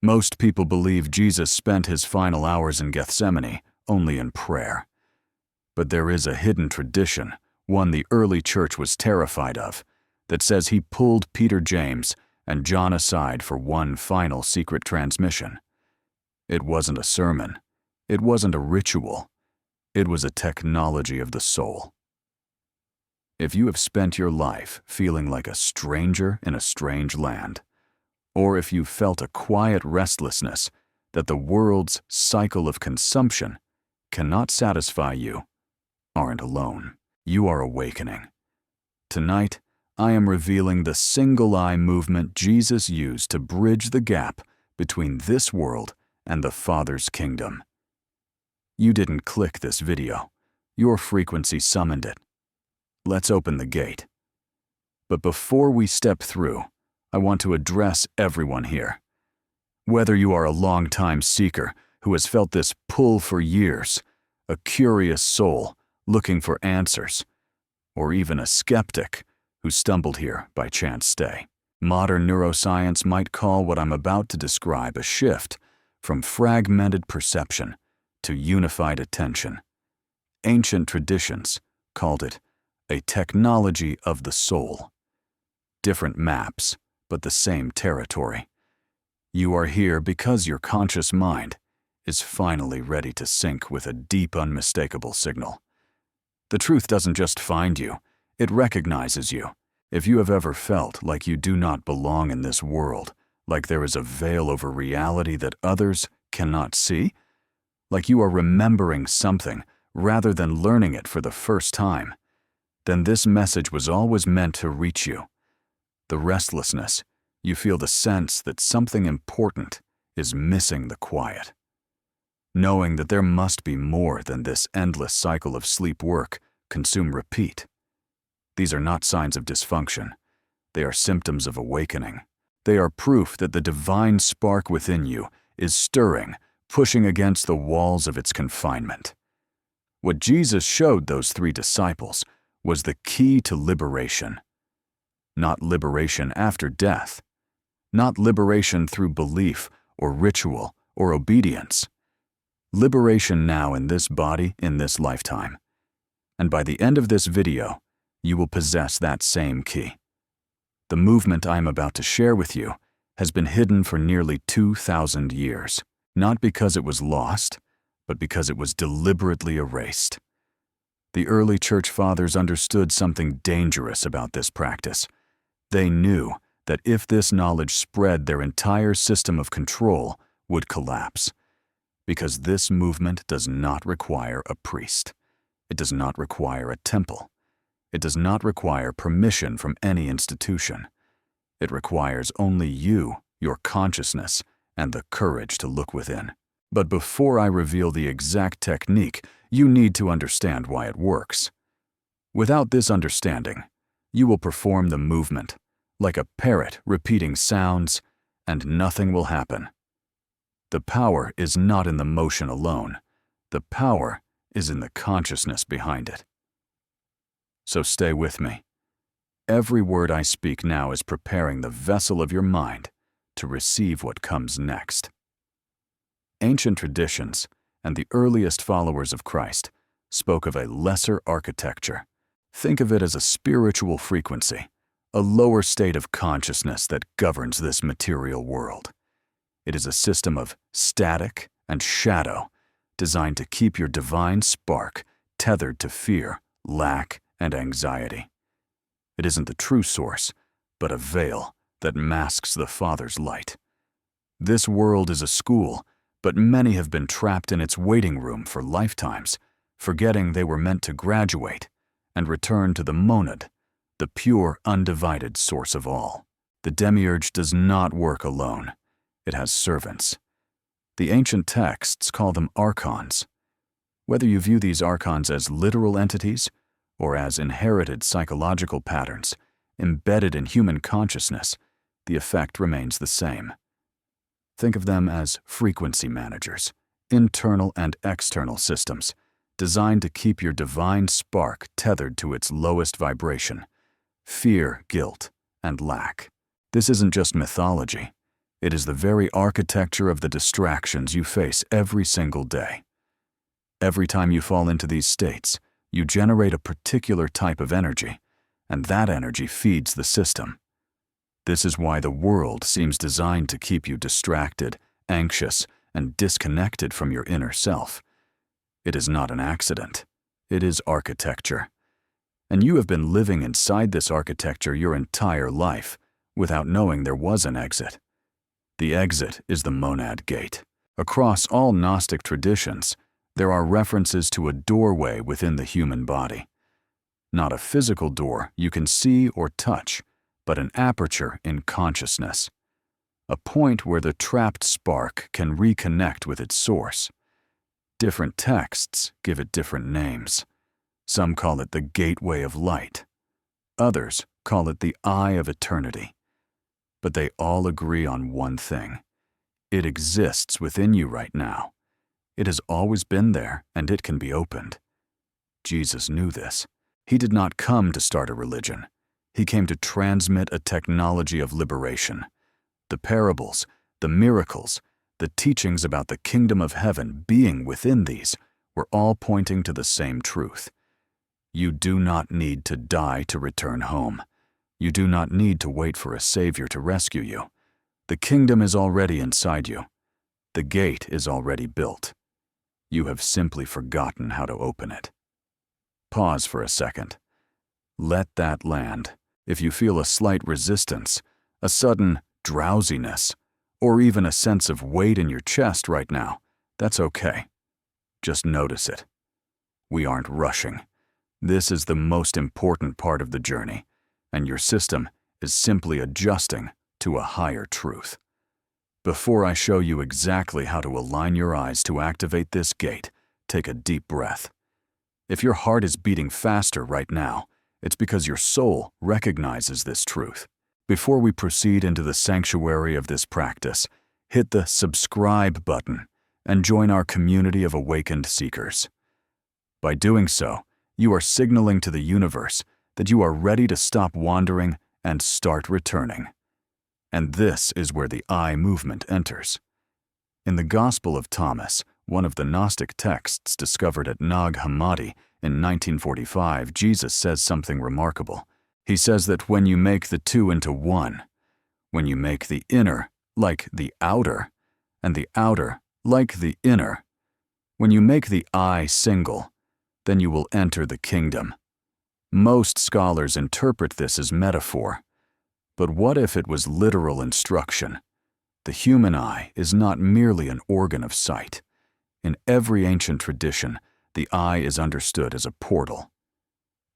Most people believe Jesus spent his final hours in Gethsemane only in prayer. But there is a hidden tradition, one the early church was terrified of, that says he pulled Peter, James, and John aside for one final secret transmission. It wasn't a sermon. It wasn't a ritual. It was a technology of the soul. If you have spent your life feeling like a stranger in a strange land, or if you've felt a quiet restlessness that the world's cycle of consumption cannot satisfy, you aren't alone. You are awakening. Tonight, I am revealing the single-eye movement Jesus used to bridge the gap between this world and the Father's kingdom. You didn't click this video. Your frequency summoned it. Let's open the gate. But before we step through, I want to address everyone here. Whether you are a long-time seeker who has felt this pull for years, a curious soul looking for answers, or even a skeptic who stumbled here by chance stay. Modern neuroscience might call what I'm about to describe a shift from fragmented perception to unified attention. Ancient traditions called it a technology of the soul. Different maps, but the same territory. You are here because your conscious mind is finally ready to sync with a deep, unmistakable signal. The truth doesn't just find you, it recognizes you. If you have ever felt like you do not belong in this world, like there is a veil over reality that others cannot see, like you are remembering something rather than learning it for the first time, then this message was always meant to reach you. The restlessness, you feel the sense that something important is missing the quiet. Knowing that there must be more than this endless cycle of sleep, work, consume, repeat. These are not signs of dysfunction. They are symptoms of awakening. They are proof that the divine spark within you is stirring, pushing against the walls of its confinement. What Jesus showed those 3 disciples was the key to liberation. Not liberation after death. Not liberation through belief or ritual or obedience. Liberation now in this body, in this lifetime. And by the end of this video, you will possess that same key. The movement I am about to share with you has been hidden for nearly 2,000 years, not because it was lost, but because it was deliberately erased. The early church fathers understood something dangerous about this practice. They knew that if this knowledge spread, their entire system of control would collapse. Because this movement does not require a priest. It does not require a temple. It does not require permission from any institution. It requires only you, your consciousness, and the courage to look within. But before I reveal the exact technique, you need to understand why it works. Without this understanding, you will perform the movement, like a parrot repeating sounds, and nothing will happen. The power is not in the motion alone. The power is in the consciousness behind it. So stay with me. Every word I speak now is preparing the vessel of your mind to receive what comes next. Ancient traditions and the earliest followers of Christ spoke of a lesser architecture. Think of it as a spiritual frequency, a lower state of consciousness that governs this material world. It is a system of static and shadow designed to keep your divine spark tethered to fear, lack, and anxiety. It isn't the true source, but a veil that masks the Father's light. This world is a school, but many have been trapped in its waiting room for lifetimes, forgetting they were meant to graduate and return to the monad, the pure, undivided source of all. The demiurge does not work alone. It has servants. The ancient texts call them archons. Whether you view these archons as literal entities or as inherited psychological patterns embedded in human consciousness, the effect remains the same. Think of them as frequency managers, internal and external systems, designed to keep your divine spark tethered to its lowest vibration: fear, guilt, and lack. This isn't just mythology. It is the very architecture of the distractions you face every single day. Every time you fall into these states, you generate a particular type of energy, and that energy feeds the system. This is why the world seems designed to keep you distracted, anxious, and disconnected from your inner self. It is not an accident. It is architecture. And you have been living inside this architecture your entire life without knowing there was an exit. The exit is the monad gate. Across all Gnostic traditions, there are references to a doorway within the human body. Not a physical door you can see or touch, but an aperture in consciousness. A point where the trapped spark can reconnect with its source. Different texts give it different names. Some call it the gateway of light. Others call it the eye of eternity. But they all agree on one thing. It exists within you right now. It has always been there, and it can be opened. Jesus knew this. He did not come to start a religion. He came to transmit a technology of liberation. The parables, the miracles, the teachings about the kingdom of heaven being within these were all pointing to the same truth. You do not need to die to return home. You do not need to wait for a savior to rescue you. The kingdom is already inside you. The gate is already built. You have simply forgotten how to open it. Pause for a second. Let that land. If you feel a slight resistance, a sudden drowsiness, or even a sense of weight in your chest right now, that's okay. Just notice it. We aren't rushing. This is the most important part of the journey, and your system is simply adjusting to a higher truth. Before I show you exactly how to align your eyes to activate this gate, take a deep breath. If your heart is beating faster right now, it's because your soul recognizes this truth. Before we proceed into the sanctuary of this practice, hit the subscribe button and join our community of awakened seekers. By doing so, you are signaling to the universe that you are ready to stop wandering and start returning. And this is where the eye movement enters. In the Gospel of Thomas, one of the Gnostic texts discovered at Nag Hammadi in 1945, Jesus says something remarkable. He says that when you make the two into one, when you make the inner like the outer, and the outer like the inner, when you make the eye single, then you will enter the kingdom. Most scholars interpret this as metaphor. But what if it was literal instruction? The human eye is not merely an organ of sight. In every ancient tradition, the eye is understood as a portal.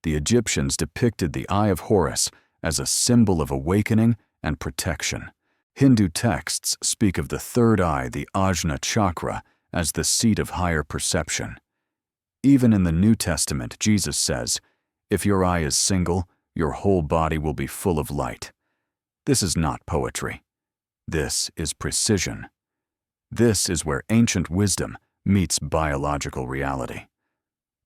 The Egyptians depicted the Eye of Horus as a symbol of awakening and protection. Hindu texts speak of the third eye, the Ajna chakra, as the seat of higher perception. Even in the New Testament, Jesus says, "If your eye is single, your whole body will be full of light." This is not poetry. This is precision. This is where ancient wisdom meets biological reality.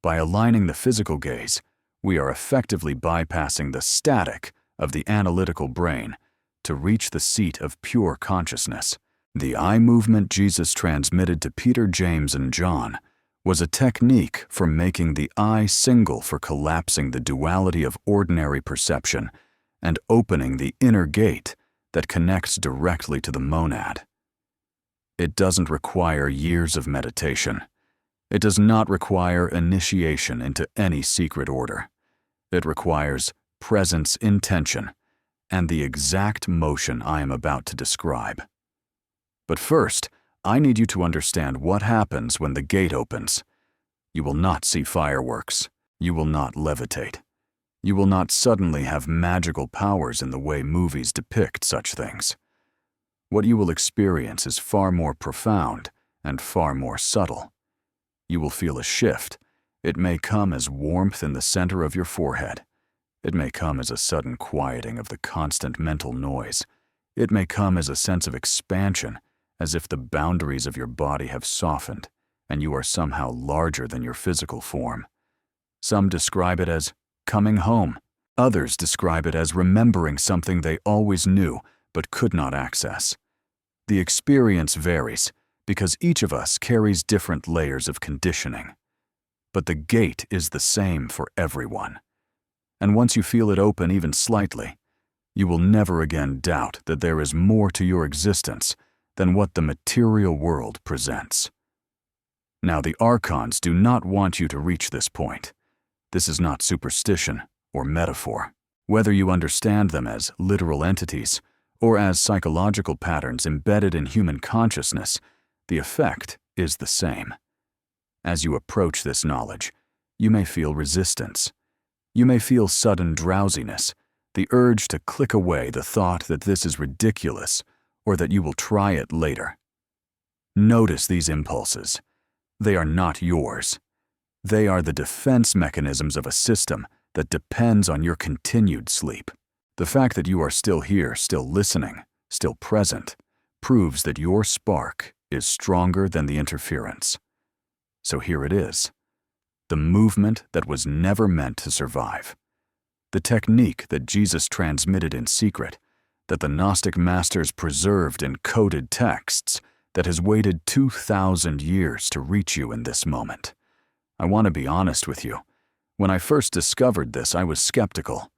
By aligning the physical gaze, we are effectively bypassing the static of the analytical brain to reach the seat of pure consciousness. The eye movement Jesus transmitted to Peter, James, and John was a technique for making the eye single, for collapsing the duality of ordinary perception and opening the inner gate that connects directly to the monad. It doesn't require years of meditation. It does not require initiation into any secret order. It requires presence, intention, and the exact motion I am about to describe. But first, I need you to understand what happens when the gate opens. You will not see fireworks. You will not levitate. You will not suddenly have magical powers in the way movies depict such things. What you will experience is far more profound and far more subtle. You will feel a shift. It may come as warmth in the center of your forehead. It may come as a sudden quieting of the constant mental noise. It may come as a sense of expansion, as if the boundaries of your body have softened and you are somehow larger than your physical form. Some describe it as coming home. Others describe it as remembering something they always knew but could not access. The experience varies because each of us carries different layers of conditioning. But the gate is the same for everyone. And once you feel it open even slightly, you will never again doubt that there is more to your existence than what the material world presents. Now, the archons do not want you to reach this point. This is not superstition or metaphor. Whether you understand them as literal entities or as psychological patterns embedded in human consciousness, the effect is the same. As you approach this knowledge, you may feel resistance. You may feel sudden drowsiness, the urge to click away the thought that this is ridiculous or that you will try it later. Notice these impulses. They are not yours. They are the defense mechanisms of a system that depends on your continued sleep. The fact that you are still here, still listening, still present, proves that your spark is stronger than the interference. So here it is. The movement that was never meant to survive. The technique that Jesus transmitted in secret, that the Gnostic masters preserved in coded texts, that has waited 2,000 years to reach you in this moment. I want to be honest with you. When I first discovered this, I was skeptical.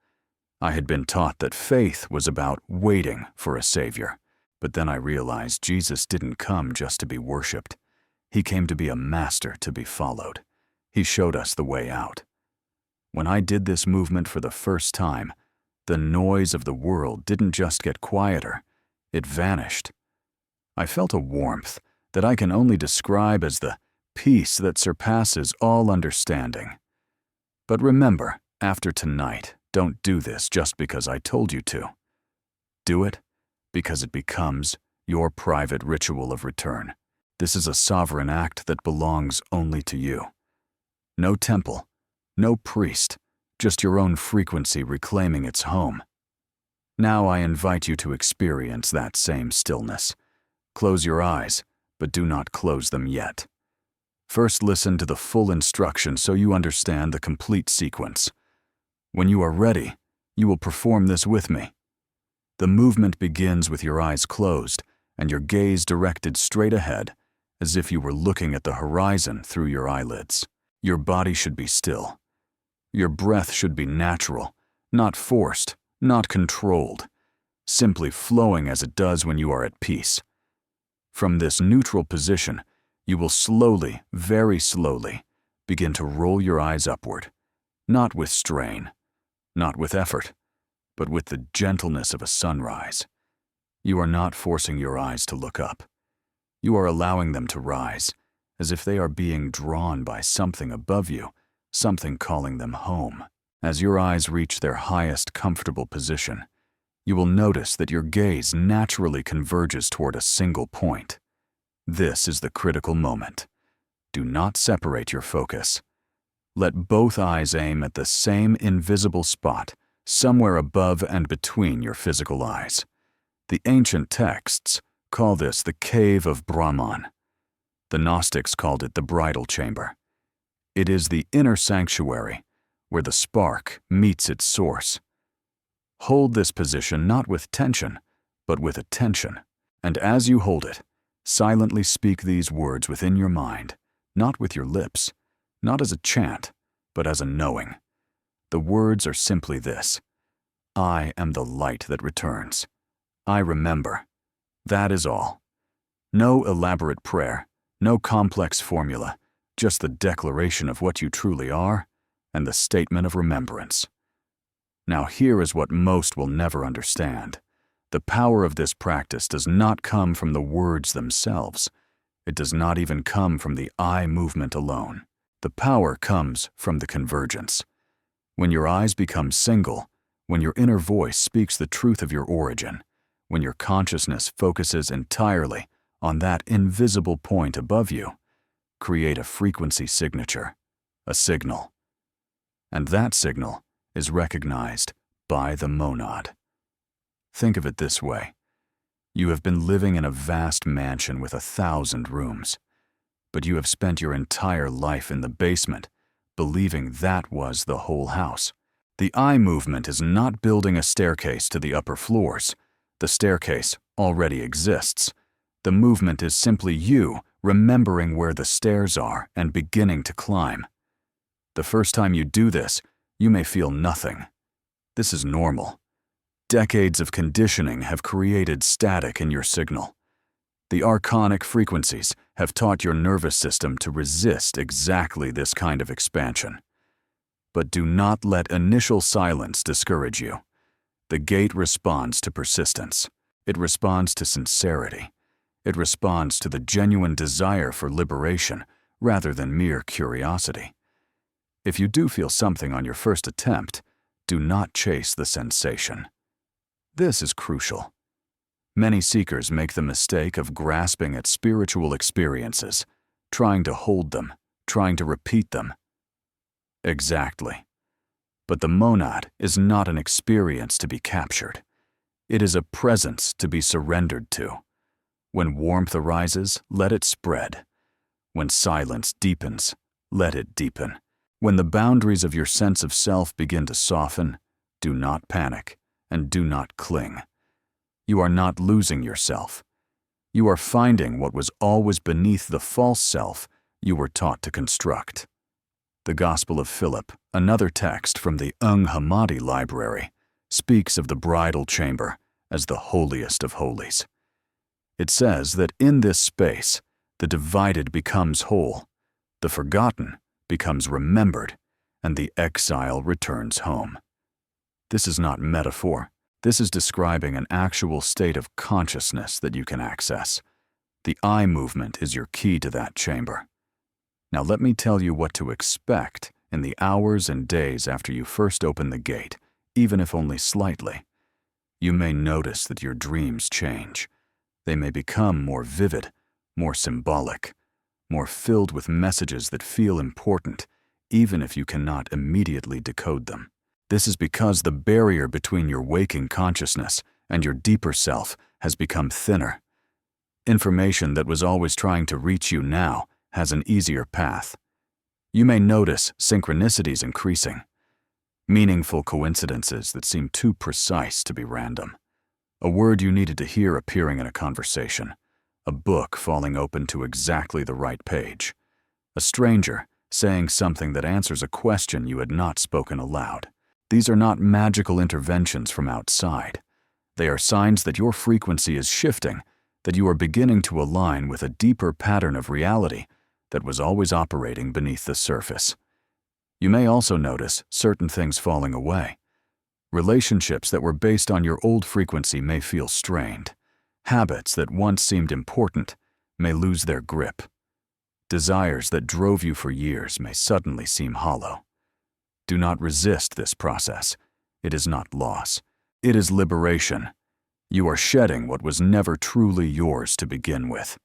I had been taught that faith was about waiting for a savior. But then I realized Jesus didn't come just to be worshipped. He came to be a master to be followed. He showed us the way out. When I did this movement for the first time, the noise of the world didn't just get quieter, it vanished. I felt a warmth that I can only describe as the peace that surpasses all understanding. But remember, after tonight, don't do this just because I told you to. Do it because it becomes your private ritual of return. This is a sovereign act that belongs only to you. No temple, no priest, just your own frequency reclaiming its home. Now I invite you to experience that same stillness. Close your eyes, but do not close them yet. First, listen to the full instruction so you understand the complete sequence. When you are ready, you will perform this with me. The movement begins with your eyes closed and your gaze directed straight ahead, as if you were looking at the horizon through your eyelids. Your body should be still. Your breath should be natural, not forced, not controlled, simply flowing as it does when you are at peace. From this neutral position, you will slowly, very slowly, begin to roll your eyes upward, not with strain, not with effort, but with the gentleness of a sunrise. You are not forcing your eyes to look up. You are allowing them to rise, as if they are being drawn by something above you, something calling them home. As your eyes reach their highest comfortable position, you will notice that your gaze naturally converges toward a single point. This is the critical moment. Do not separate your focus. Let both eyes aim at the same invisible spot, somewhere above and between your physical eyes. The ancient texts call this the Cave of Brahman. The Gnostics called it the bridal chamber. It is the inner sanctuary where the spark meets its source. Hold this position not with tension, but with attention. And as you hold it, silently speak these words within your mind, not with your lips, not as a chant, but as a knowing. The words are simply this: I am the light that returns. I remember. That is all. No elaborate prayer, no complex formula, just the declaration of what you truly are and the statement of remembrance. Now here is what most will never understand. The power of this practice does not come from the words themselves. It does not even come from the eye movement alone. The power comes from the convergence. When your eyes become single, when your inner voice speaks the truth of your origin, when your consciousness focuses entirely on that invisible point above you, create a frequency signature, a signal. And that signal is recognized by the monad. Think of it this way. You have been living in a vast mansion with 1,000 rooms, but you have spent your entire life in the basement, believing that was the whole house. The eye movement is not building a staircase to the upper floors. The staircase already exists. The movement is simply you remembering where the stairs are and beginning to climb. The first time you do this, you may feel nothing. This is normal. Decades of conditioning have created static in your signal. The archonic frequencies have taught your nervous system to resist exactly this kind of expansion. But do not let initial silence discourage you. The gate responds to persistence. It responds to sincerity. It responds to the genuine desire for liberation rather than mere curiosity. If you do feel something on your first attempt, do not chase the sensation. This is crucial. Many seekers make the mistake of grasping at spiritual experiences, trying to hold them, trying to repeat them. Exactly. But the monad is not an experience to be captured. It is a presence to be surrendered to. When warmth arises, let it spread. When silence deepens, let it deepen. When the boundaries of your sense of self begin to soften, do not panic and do not cling. You are not losing yourself. You are finding what was always beneath the false self you were taught to construct. The Gospel of Philip, another text from the Nag Hammadi library, speaks of the bridal chamber as the holiest of holies. It says that in this space, the divided becomes whole, the forgotten becomes remembered, and the exile returns home. This is not metaphor. This is describing an actual state of consciousness that you can access. The eye movement is your key to that chamber. Now let me tell you what to expect in the hours and days after you first open the gate, even if only slightly. You may notice that your dreams change. They may become more vivid, more symbolic, more filled with messages that feel important, even if you cannot immediately decode them. This is because the barrier between your waking consciousness and your deeper self has become thinner. Information that was always trying to reach you now has an easier path. You may notice synchronicities increasing, meaningful coincidences that seem too precise to be random, a word you needed to hear appearing in a conversation, a book falling open to exactly the right page, a stranger saying something that answers a question you had not spoken aloud. These are not magical interventions from outside. They are signs that your frequency is shifting, that you are beginning to align with a deeper pattern of reality that was always operating beneath the surface. You may also notice certain things falling away. Relationships that were based on your old frequency may feel strained. Habits that once seemed important may lose their grip. Desires that drove you for years may suddenly seem hollow. Do not resist this process. It is not loss. It is liberation. You are shedding what was never truly yours to begin with.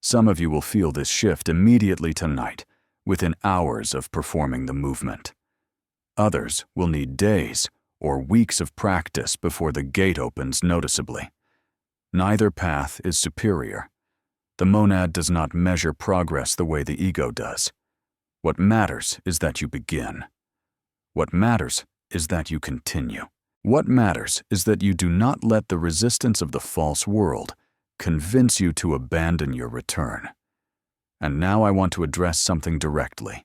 Some of you will feel this shift immediately tonight, within hours of performing the movement. Others will need days or weeks of practice before the gate opens noticeably. Neither path is superior. The monad does not measure progress the way the ego does. What matters is that you begin. What matters is that you continue. What matters is that you do not let the resistance of the false world convince you to abandon your return. And now I want to address something directly.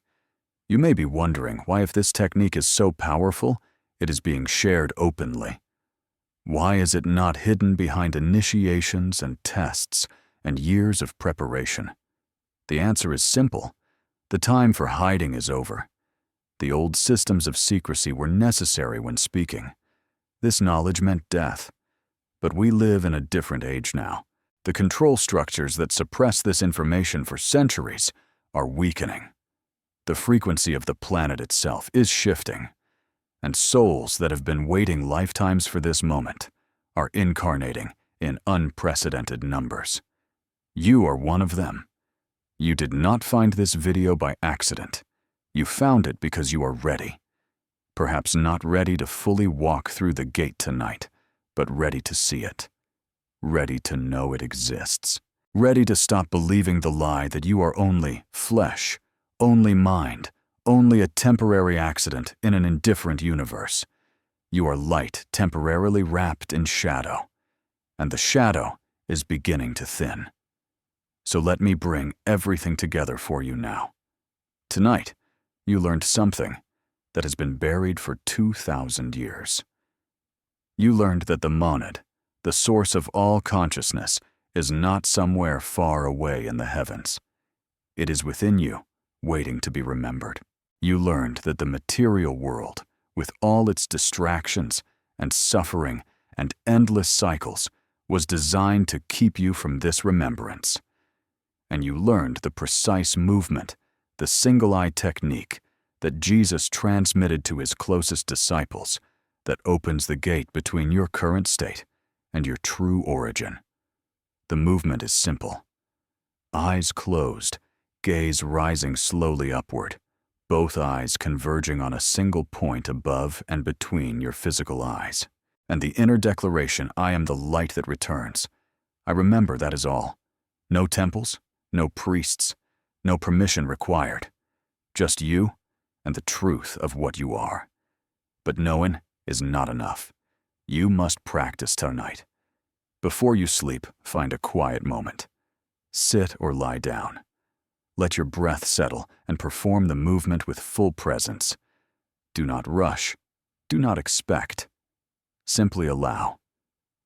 You may be wondering why, if this technique is so powerful, it is being shared openly. Why is it not hidden behind initiations and tests and years of preparation? The answer is simple. The time for hiding is over. The old systems of secrecy were necessary when speaking. This knowledge meant death. But we live in a different age now. The control structures that suppress this information for centuries are weakening. The frequency of the planet itself is shifting, and souls that have been waiting lifetimes for this moment are incarnating in unprecedented numbers. You are one of them. You did not find this video by accident. You found it because you are ready. Perhaps not ready to fully walk through the gate tonight, but ready to see it. Ready to know it exists. Ready to stop believing the lie that you are only flesh, only mind, only a temporary accident in an indifferent universe. You are light temporarily wrapped in shadow, and the shadow is beginning to thin. So let me bring everything together for you now. Tonight, you learned something that has been buried for 2,000 years. You learned that the monad, the source of all consciousness, is not somewhere far away in the heavens. It is within you, waiting to be remembered. You learned that the material world, with all its distractions and suffering and endless cycles, was designed to keep you from this remembrance. And you learned the precise movement, the single-eye technique that Jesus transmitted to his closest disciples that opens the gate between your current state and your true origin. The movement is simple. Eyes closed, gaze rising slowly upward, both eyes converging on a single point above and between your physical eyes. And the inner declaration, I am the light that returns. I remember that is all. No temples, no priests, no permission required. Just you and the truth of what you are. But knowing is not enough. You must practice tonight. Before you sleep, find a quiet moment. Sit or lie down. Let your breath settle and perform the movement with full presence. Do not rush. Do not expect. Simply allow.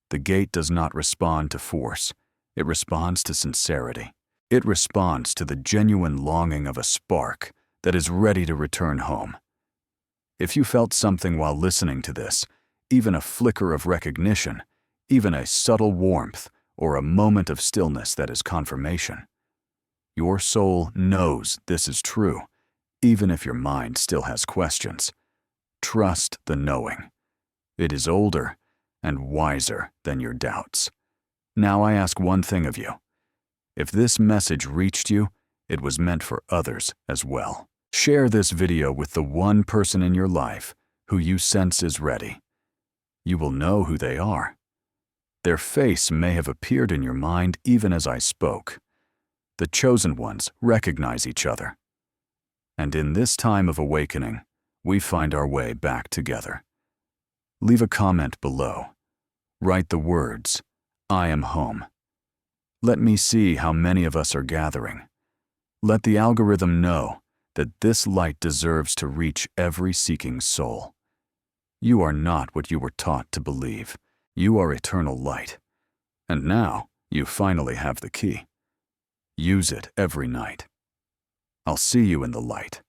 The gate does not respond to force. It responds to sincerity. It responds to the genuine longing of a spark that is ready to return home. If you felt something while listening to this, even a flicker of recognition, even a subtle warmth, or a moment of stillness that is confirmation, your soul knows this is true, even if your mind still has questions. Trust the knowing. It is older and wiser than your doubts. Now I ask one thing of you. If this message reached you, it was meant for others as well. Share this video with the one person in your life who you sense is ready. You will know who they are. Their face may have appeared in your mind even as I spoke. The chosen ones recognize each other. And in this time of awakening, we find our way back together. Leave a comment below. Write the words, I am home. Let me see how many of us are gathering. Let the algorithm know that this light deserves to reach every seeking soul. You are not what you were taught to believe. You are eternal light. And now you finally have the key. Use it every night. I'll see you in the light.